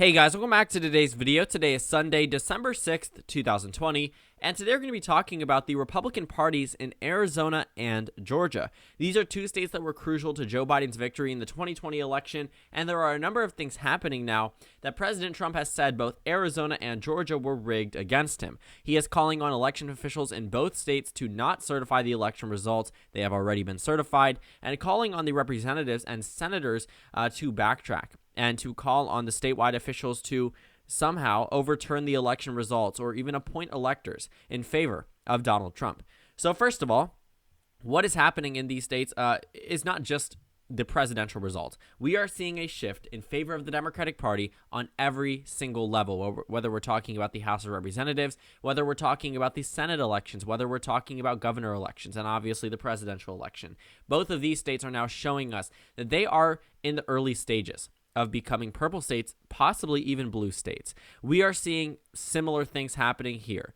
Hey guys, welcome back to today's video. Today is Sunday, December 6th, 2020, and today we're going to be talking about the Republican parties in Arizona and Georgia. These are two states that were crucial to Joe Biden's victory in the 2020 election, and there are a number of things happening now that President Trump has said both Arizona and Georgia were rigged against him. He is calling on election officials in both states to not certify the election results. They have already been certified, and calling on the representatives and senators to backtrack and to call on the statewide officials to somehow overturn the election results or even appoint electors in favor of Donald Trump. So first of all, what is happening in these states is not just the presidential result. We are seeing a shift in favor of the Democratic Party on every single level, whether we're talking about the House of Representatives, whether we're talking about the Senate elections, whether we're talking about governor elections, and obviously the presidential election. Both of these states are now showing us that they are in the early stages of becoming purple states, possibly even blue states. We are seeing similar things happening here,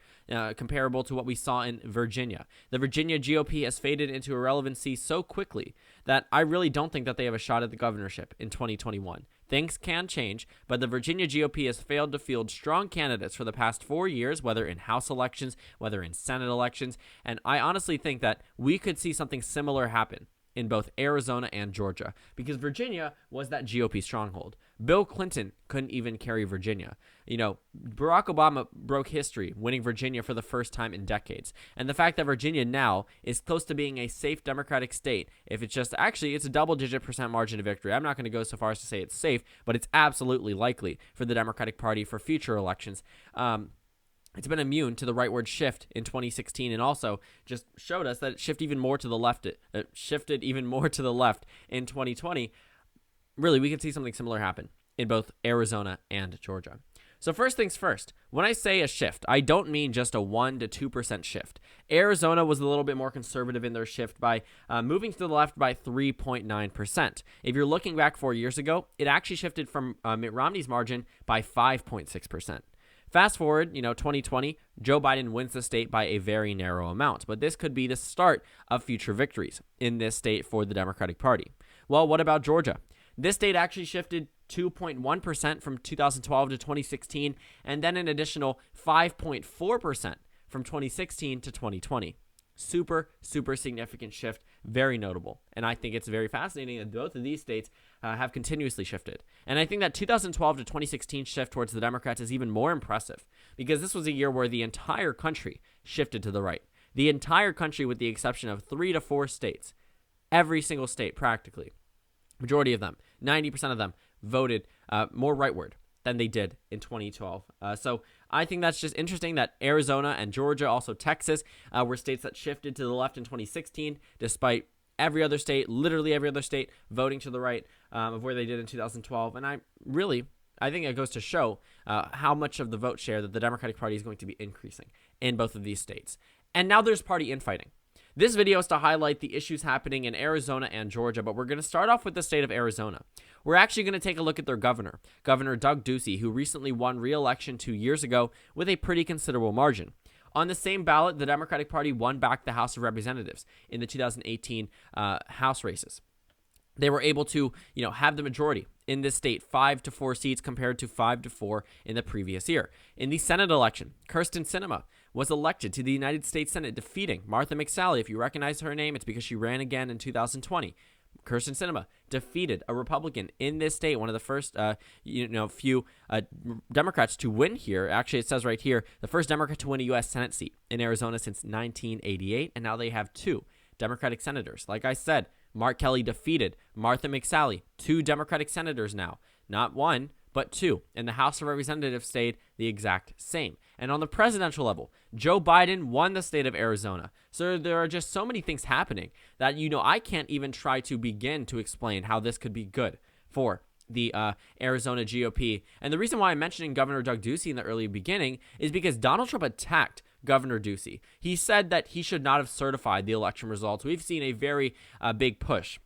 comparable to what we saw in Virginia. The Virginia GOP has faded into irrelevancy so quickly that I really don't think that they have a shot at the governorship in 2021. Things can change, but the Virginia GOP has failed to field strong candidates for the past 4 years, whether in House elections, whether in Senate elections, and I honestly think that we could see something similar happen in both Arizona and Georgia, because Virginia was that GOP stronghold. Bill Clinton couldn't even carry Virginia. You know, Barack Obama broke history, winning Virginia for the first time in decades. And the fact that Virginia now is close to being a safe Democratic state, if it's just, actually, it's a double-digit % margin of victory. I'm not going to go so far as to say it's safe, but it's absolutely likely for the Democratic Party for future elections. It's been immune to the rightward shift in 2016 and also just showed us that it shifted even more to the left. It shifted even more to the left in 2020. Really, we can see something similar happen in both Arizona and Georgia. So first things first, when I say a shift, I don't mean just a 1 to 2% shift. Arizona was a little bit more conservative in their shift by moving to the left by 3.9%. If you're looking back 4 years ago, it actually shifted from Mitt Romney's margin by 5.6%. Fast forward, 2020, Joe Biden wins the state by a very narrow amount, but this could be the start of future victories in this state for the Democratic Party. Well, what about Georgia? This state actually shifted 2.1% from 2012 to 2016, and then an additional 5.4% from 2016 to 2020. Super significant shift, very notable. And I think it's very fascinating that both of these states have continuously shifted. And I think that 2012 to 2016 shift towards the Democrats is even more impressive because this was a year where the entire country shifted to the right. The entire country, with the exception of 3 to 4 states, every single state practically, majority of them, 90% of them, voted more rightward than they did in 2012. So I think that's just interesting that Arizona and Georgia, also Texas, were states that shifted to the left in 2016, despite every other state, literally every other state, voting to the right of where they did in 2012. And I think it goes to show how much of the vote share that the Democratic Party is going to be increasing in both of these states. And now there's party infighting. This video is to highlight the issues happening in Arizona and Georgia, but we're going to start off with the state of Arizona. We're actually going to take a look at their governor, Governor Doug Ducey, who recently won re-election 2 years ago with a pretty considerable margin. On the same ballot, the Democratic Party won back the House of Representatives in the 2018 House races. They were able to, have the majority in this state, 5 to 4 seats compared to 5 to 4 in the previous year. In the Senate election, Kyrsten Sinema was elected to the United States Senate, defeating Martha McSally. If you recognize her name, it's because she ran again in 2020. Kyrsten Sinema defeated a Republican in this state, one of the first, few Democrats to win here. Actually, it says right here, the first Democrat to win a U.S. Senate seat in Arizona since 1988, and now they have 2 Democratic senators. Like I said, Mark Kelley defeated Martha McSally, 2 Democratic senators now, not 1, but 2, and the House of Representatives stayed the exact same. And on the presidential level, Joe Biden won the state of Arizona. So there are just so many things happening that, I can't even try to begin to explain how this could be good for the Arizona GOP. And the reason why I'm mentioning Governor Doug Ducey in the early beginning is because Donald Trump attacked Governor Ducey. He said that he should not have certified the election results. We've seen a very big push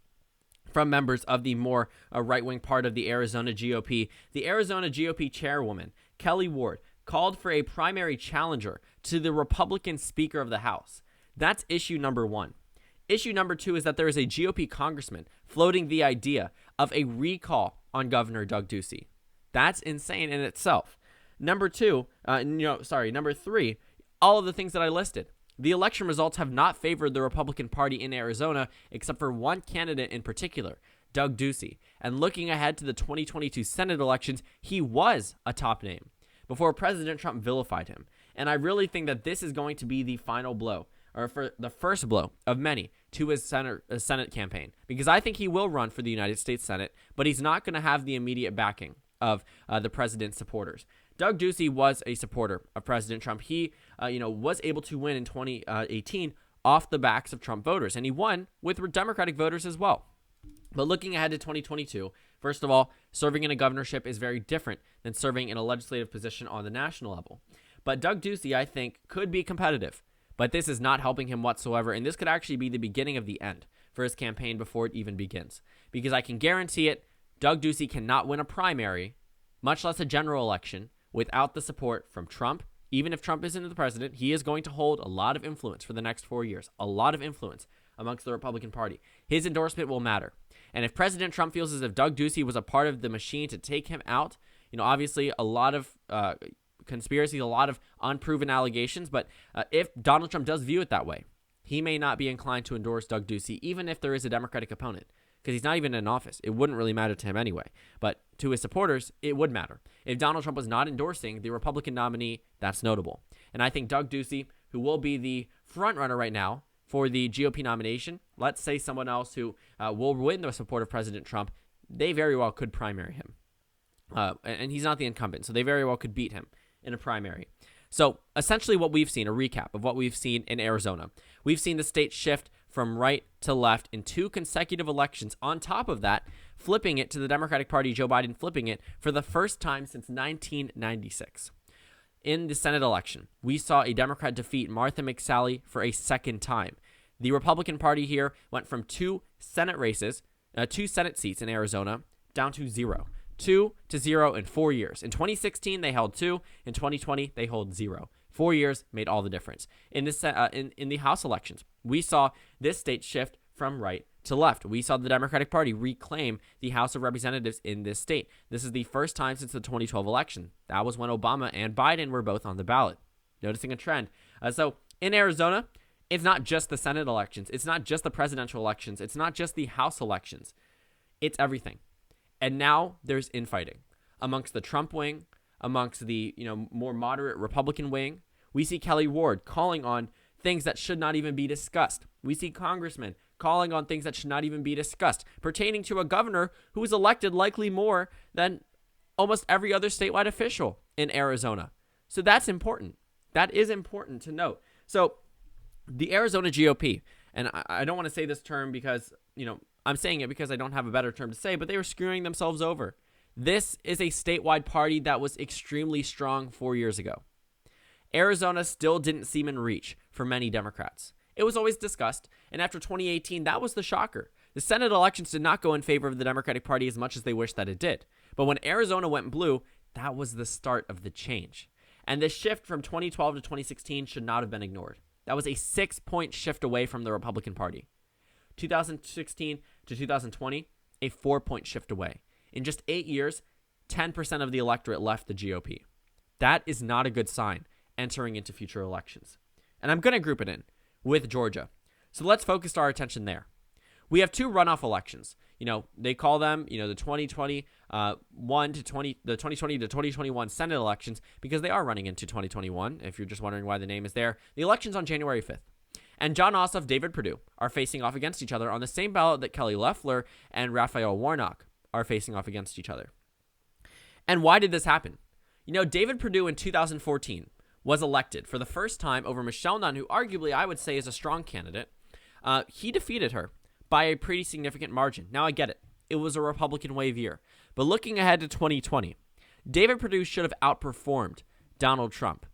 from members of the more right-wing part of the Arizona GOP. The Arizona GOP chairwoman, Kelley Ward, called for a primary challenger to the Republican Speaker of the House. That's issue number 1. Issue number 2 is that there is a GOP congressman floating the idea of a recall on Governor Doug Ducey. That's insane in itself. Number three, all of the things that I listed. The election results have not favored the Republican Party in Arizona, except for one candidate in particular, Doug Ducey. And looking ahead to the 2022 Senate elections, he was a top name before President Trump vilified him. And I really think that this is going to be the final blow, or for the first blow of many, to his Senate campaign. Because I think he will run for the United States Senate, but he's not going to have the immediate backing of the president's supporters. Doug Ducey was a supporter of President Trump. He, was able to win in 2018 off the backs of Trump voters, and he won with Democratic voters as well. But looking ahead to 2022, first of all, serving in a governorship is very different than serving in a legislative position on the national level. But Doug Ducey, I think, could be competitive, but this is not helping him whatsoever, and this could actually be the beginning of the end for his campaign before it even begins. Because I can guarantee it, Doug Ducey cannot win a primary, much less a general election, without the support from Trump. Even if Trump isn't the president, he is going to hold a lot of influence for the next 4 years, a lot of influence amongst the Republican Party. His endorsement will matter. And if President Trump feels as if Doug Ducey was a part of the machine to take him out, obviously a lot of conspiracies, a lot of unproven allegations, but if Donald Trump does view it that way, he may not be inclined to endorse Doug Ducey, even if there is a Democratic opponent, because he's not even in office. It wouldn't really matter to him anyway, but to his supporters, it would matter. If Donald Trump was not endorsing the Republican nominee, that's notable. And I think Doug Ducey, who will be the front runner right now for the GOP nomination, let's say someone else who will win the support of President Trump, they very well could primary him. And he's not the incumbent, so they very well could beat him in a primary. So essentially what we've seen, a recap of what we've seen in Arizona. We've seen the state shift from right to left in 2 consecutive elections. On top of that, flipping it to the Democratic Party, Joe Biden flipping it for the first time since 1996. In the Senate election, we saw a Democrat defeat Martha McSally for a second time. The Republican Party here went from 2 Senate races, 2 Senate seats in Arizona, down to 0. 2 to 0 in 4 years. In 2016, they held 2. In 2020, they hold 0. 4 years made all the difference. In the House elections, we saw this state shift from right to left. We saw the Democratic Party reclaim the House of Representatives in this state. This is the first time since the 2012 election. That was when Obama and Biden were both on the ballot. Noticing a trend. So in Arizona, it's not just the Senate elections. It's not just the presidential elections. It's not just the House elections. It's everything. And now there's infighting amongst the Trump wing, amongst the more moderate Republican wing. We see Kelly Ward calling on things that should not even be discussed. We see congressmen calling on things that should not even be discussed, pertaining to a governor who was elected likely more than almost every other statewide official in Arizona. So that's important. That is important to note. So the Arizona GOP, and I don't want to say this term because, I'm saying it because I don't have a better term to say, but they were screwing themselves over. This is a statewide party that was extremely strong 4 years ago. Arizona still didn't seem in reach for many Democrats. It was always discussed, and after 2018, that was the shocker. The Senate elections did not go in favor of the Democratic Party as much as they wished that it did. But when Arizona went blue, that was the start of the change. And this shift from 2012 to 2016 should not have been ignored. That was a 6-point shift away from the Republican Party. 2016 to 2020, a 4-point shift away. In just 8 years, 10% of the electorate left the GOP. That is not a good sign entering into future elections. And I'm going to group it in with Georgia. So let's focus our attention there. We have 2 runoff elections. They call them, the 2020 to 2021 Senate elections because they are running into 2021. If you're just wondering why the name is there, the election's on January 5th. And Jon Ossoff, David Perdue are facing off against each other on the same ballot that Kelly Loeffler and Raphael Warnock are facing off against each other. And why did this happen? David Perdue in 2014 was elected for the first time over Michelle Nunn, who arguably I would say is a strong candidate. He defeated her by a pretty significant margin. Now I get it. It was a Republican wave year. But looking ahead to 2020, David Perdue should have outperformed Donald Trump.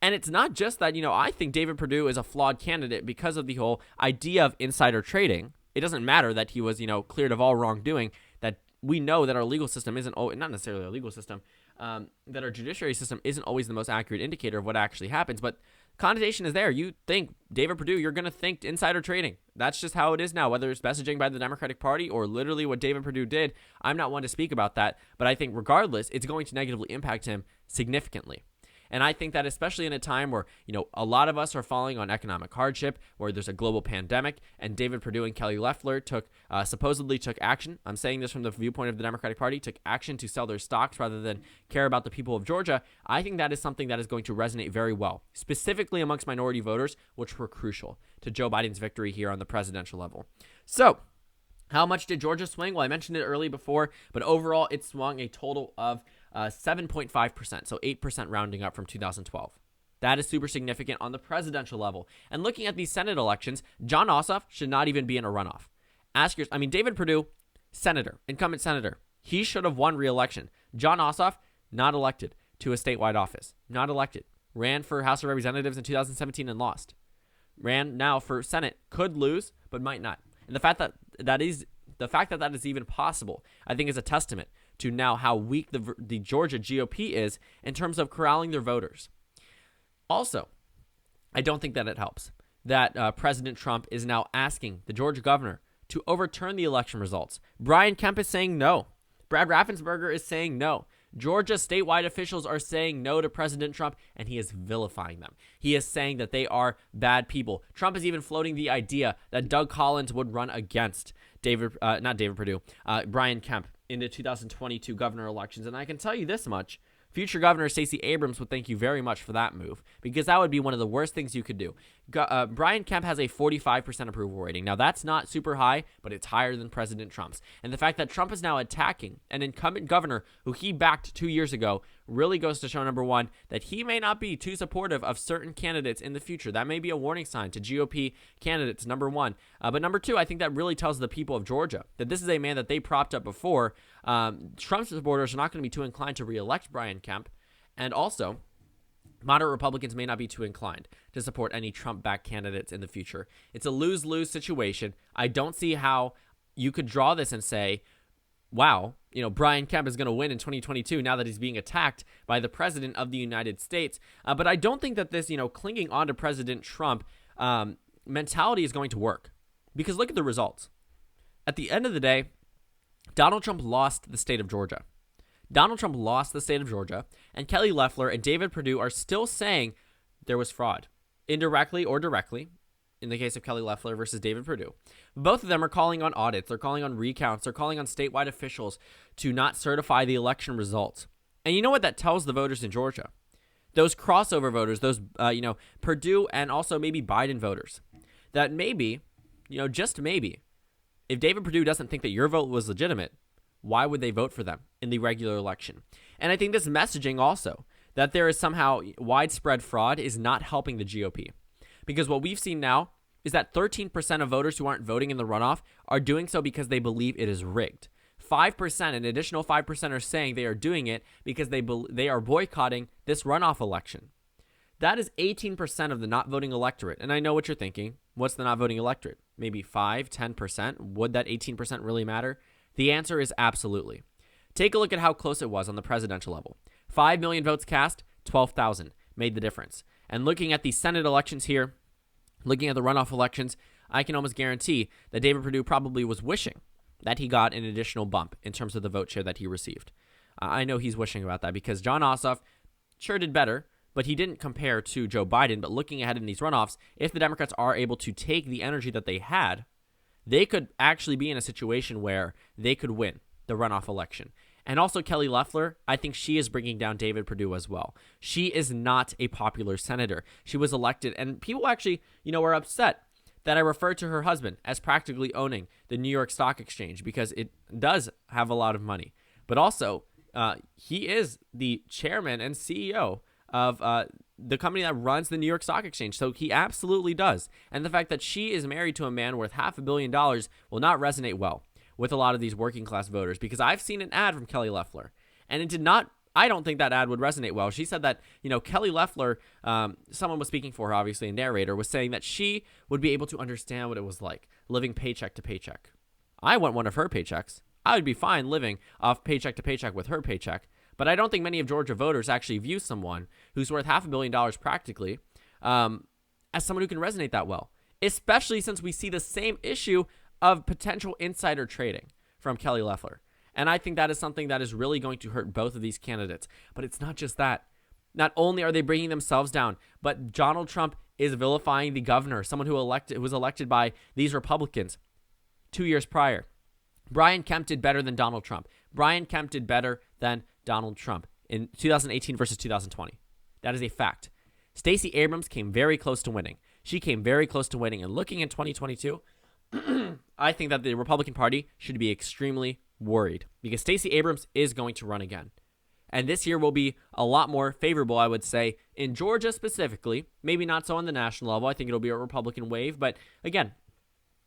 And it's not just that, I think David Perdue is a flawed candidate because of the whole idea of insider trading. It doesn't matter that he was, cleared of all wrongdoing, that we know that our legal system isn't, not necessarily our legal system, that our judiciary system isn't always the most accurate indicator of what actually happens. But connotation is there. You think David Perdue, you're going to think insider trading. That's just how it is now, whether it's messaging by the Democratic Party or literally what David Perdue did. I'm not one to speak about that, but I think regardless, it's going to negatively impact him significantly. And I think that especially in a time where, a lot of us are falling on economic hardship, where there's a global pandemic, and David Perdue and Kelly Loeffler supposedly took action. I'm saying this from the viewpoint of the Democratic Party, took action to sell their stocks rather than care about the people of Georgia. I think that is something that is going to resonate very well, specifically amongst minority voters, which were crucial to Joe Biden's victory here on the presidential level. So, how much did Georgia swing? Well, I mentioned it early before, but overall it swung a total of 7.5%, so 8% rounding up from 2012. That is super significant on the presidential level. And looking at these Senate elections, Jon Ossoff should not even be in a runoff. David Perdue, incumbent senator, he should have won re-election. Jon Ossoff, not elected to a statewide office, not elected. Ran for House of Representatives in 2017 and lost. Ran now for Senate, could lose, but might not. And the fact that that is even possible, I think, is a testament to now how weak the Georgia GOP is in terms of corralling their voters. Also, I don't think that it helps that President Trump is now asking the Georgia governor to overturn the election results. Brian Kemp is saying no. Brad Raffensperger is saying no. Georgia statewide officials are saying no to President Trump, and he is vilifying them. He is saying that they are bad people. Trump is even floating the idea that Doug Collins would run against Brian Kemp in the 2022 governor elections. And I can tell you this much. Future Governor Stacey Abrams would thank you very much for that move, because that would be one of the worst things you could do. Brian Kemp has a 45% approval rating. Now, that's not super high, but it's higher than President Trump's. And the fact that Trump is now attacking an incumbent governor who he backed 2 years ago really goes to show, number one, that he may not be too supportive of certain candidates in the future. That may be a warning sign to GOP candidates, number one. But number two, I think that really tells the people of Georgia that this is a man that they propped up before. Trump's supporters are not going to be too inclined to re-elect Brian Kemp. And also, moderate Republicans may not be too inclined to support any Trump-backed candidates in the future. It's a lose-lose situation. I don't see how you could draw this and say, wow, Brian Kemp is going to win in 2022 now that he's being attacked by the president of the United States. But I don't think that this, clinging on to President Trump mentality is going to work. Because look at the results. At the end of the day, Donald Trump lost the state of Georgia. And Kelly Loeffler and David Perdue are still saying there was fraud, indirectly or directly, in the case of Kelly Loeffler versus David Perdue. Both of them are calling on audits, they're calling on recounts, they're calling on statewide officials to not certify the election results. And you know what that tells the voters in Georgia? Those crossover voters, those, Perdue and also maybe Biden voters, that maybe, just maybe, if David Perdue doesn't think that your vote was legitimate, why would they vote for them in the regular election? And I think this messaging also, that there is somehow widespread fraud, is not helping the GOP. Because what we've seen now is that 13% of voters who aren't voting in the runoff are doing so because they believe it is rigged. 5%, an additional 5% are saying they are doing it because they are boycotting this runoff election. That is 18% of the not voting electorate. And I know what you're thinking. What's the not voting electorate? Maybe 5, 10%? Would that 18% really matter? The answer is absolutely. Take a look at how close it was on the presidential level. 5 million votes cast, 12,000 made the difference. And looking at the Senate elections here, looking at the runoff elections, I can almost guarantee that David Perdue probably was wishing that he got an additional bump in terms of the vote share that he received. I know he's wishing about that because Jon Ossoff sure did better, but he didn't compare to Joe Biden. But looking ahead in these runoffs, if the Democrats are able to take the energy that they had, they could actually be in a situation where they could win the runoff election. And also Kelly Loeffler, I think she is bringing down David Perdue as well. She is not a popular senator. She was elected, and people actually, were upset that I referred to her husband as practically owning the New York Stock Exchange because it does have a lot of money. But also, he is the chairman and CEO of the company that runs the New York Stock Exchange. So he absolutely does. And the fact that she is married to a man worth $500 million will not resonate well with a lot of these working class voters, because I've seen an ad from Kelly Loeffler, and it did not, I don't think that ad would resonate well. She said that, Kelly Loeffler, someone was speaking for her, obviously, a narrator, was saying that she would be able to understand what it was like living paycheck to paycheck. I want one of her paychecks. I would be fine living off paycheck to paycheck with her paycheck, but I don't think many of Georgia voters actually view someone who's worth $500 million practically as someone who can resonate that well, especially since we see the same issue of potential insider trading from Kelly Loeffler. And I think that is something that is really going to hurt both of these candidates. But it's not just that. Not only are they bringing themselves down, but Donald Trump is vilifying the governor, someone who was elected by these Republicans 2 years prior. Brian Kemp did better than Donald Trump. Brian Kemp did better than Donald Trump in 2018 versus 2020. That is a fact. Stacey Abrams came very close to winning. She came very close to winning. And looking in 2022, I think that the Republican Party should be extremely worried because Stacey Abrams is going to run again. And this year will be a lot more favorable, I would say, in Georgia specifically. Maybe not so on the national level. I think it'll be a Republican wave. But again,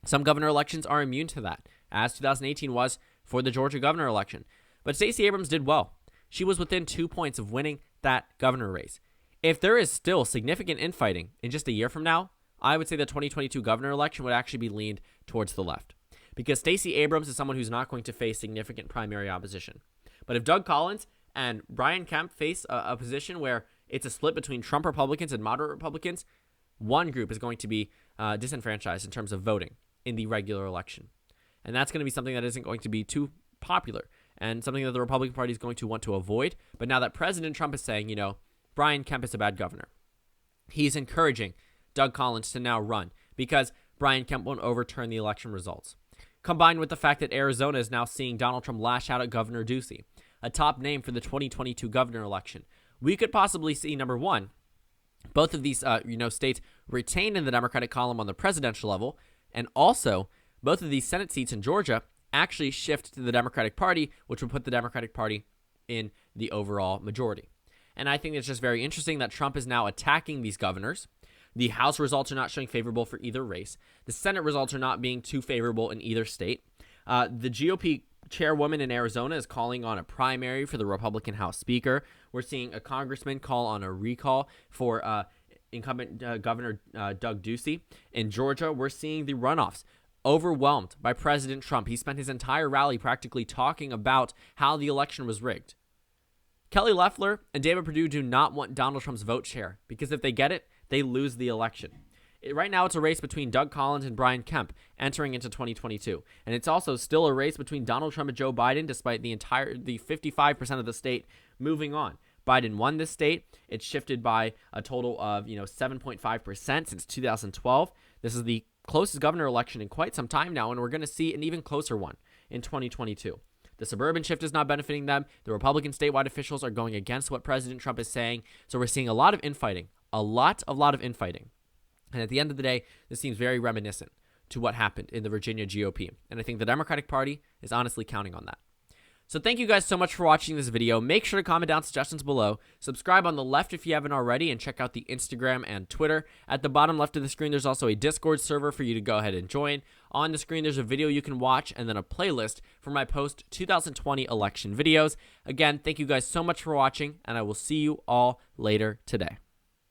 some governor elections are immune to that, as 2018 was for the Georgia governor election. But Stacey Abrams did well. She was within 2 points of winning that governor race. If there is still significant infighting in just a year from now, I would say the 2022 governor election would actually be leaned towards the left. Because Stacey Abrams is someone who's not going to face significant primary opposition. But if Doug Collins and Brian Kemp face a position where it's a split between Trump Republicans and moderate Republicans, one group is going to be disenfranchised in terms of voting in the regular election. And that's going to be something that isn't going to be too popular and something that the Republican Party is going to want to avoid. But now that President Trump is saying, Brian Kemp is a bad governor, he's encouraging Doug Collins to now run because Brian Kemp won't overturn the election results. Combined with the fact that Arizona is now seeing Donald Trump lash out at Governor Ducey, a top name for the 2022 governor election, we could possibly see, number one, both of these states retain in the Democratic column on the presidential level, and also both of these Senate seats in Georgia actually shift to the Democratic Party, which would put the Democratic Party in the overall majority. And I think it's just very interesting that Trump is now attacking these governors. The House results are not showing favorable for either race. The Senate results are not being too favorable in either state. The GOP chairwoman in Arizona is calling on a primary for the Republican House Speaker. We're seeing a congressman call on a recall for incumbent Governor Doug Ducey. In Georgia, we're seeing the runoffs overwhelmed by President Trump. He spent his entire rally practically talking about how the election was rigged. Kelly Loeffler and David Perdue do not want Donald Trump's vote share because if they get it, they lose the election. Right now, it's a race between Doug Collins and Brian Kemp entering into 2022. And it's also still a race between Donald Trump and Joe Biden, despite the 55% of the state moving on. Biden won this state. It's shifted by a total of 7.5% since 2012. This is the closest governor election in quite some time now, and we're going to see an even closer one in 2022. The suburban shift is not benefiting them. The Republican statewide officials are going against what President Trump is saying. So we're seeing a lot of infighting, a lot of infighting. And at the end of the day, this seems very reminiscent to what happened in the Virginia GOP. And I think the Democratic Party is honestly counting on that. So thank you guys so much for watching this video. Make sure to comment down suggestions below. Subscribe on the left if you haven't already, and check out the Instagram and Twitter. At the bottom left of the screen, there's also a Discord server for you to go ahead and join. On the screen, there's a video you can watch and then a playlist for my post-2020 election videos. Again, thank you guys so much for watching, and I will see you all later today.